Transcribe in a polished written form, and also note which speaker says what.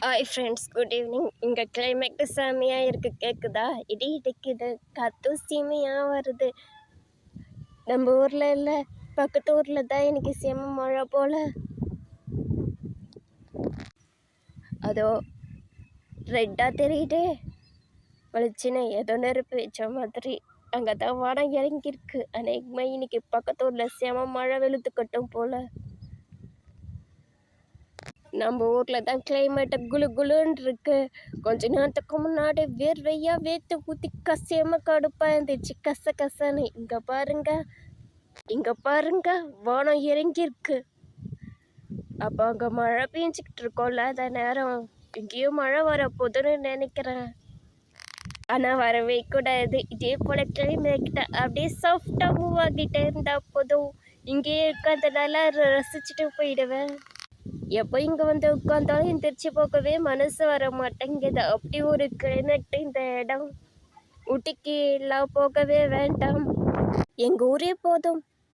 Speaker 1: Hi friends, good evening. இங்கே climate செம்மையாக இருக்குது. கேட்குதா? இடி இடிக்குது, காற்று சீமையாக வருது. நம்ம ஊரில் இல்லை, பக்கத்து ஊரில் தான் எனக்கு செம்ம மழை போல். அதோ ரெட்டாக தெரியுதே, வலிச்சுன்னு ஏதோ நெருப்பு வச்ச மாதிரி. அங்கே தான் வானம் இறங்கியிருக்கு. அநேகமாக இன்னைக்கு பக்கத்து ஊரில் செம மழை வெளுத்துக்கட்டும் போல். நம்ம ஊரில் தான் கிளைமேட்டு குளு குளுன்னு இருக்கு. கொஞ்ச நேரத்துக்கு முன்னாடி வேர்வையாக வேர்த்து ஊற்றி கசியமாக கடுப்பாக இருந்துச்சு, கசன்னு. இங்கே பாருங்க வானம் இறங்கியிருக்கு. அப்போ அங்கே மழை பெஞ்சிக்கிட்டு இருக்கோம்ல, அந்த நேரம் இங்கேயும் மழை வரப்போதுன்னு நினைக்கிறேன். ஆனால் வரவே கூடாது. இதே போல் கிளைமேட் அப்படியே சாஃப்டாக மூவ் ஆகிட்டே இருந்தால் போதும். இங்கேயே இருக்கிறதுனால ரசிச்சுட்டு போயிடுவேன். எப்போ இங்கே வந்து உட்காந்தாலும் எந்திரிச்சு போகவே மனசு வர மாட்டேங்குது. அப்படி ஒரு கிளைமேட் இந்த இடம். ஊட்டிக்கு எல்லாம் போகவே வேண்டாம், எங்கள் ஊரே போதும்.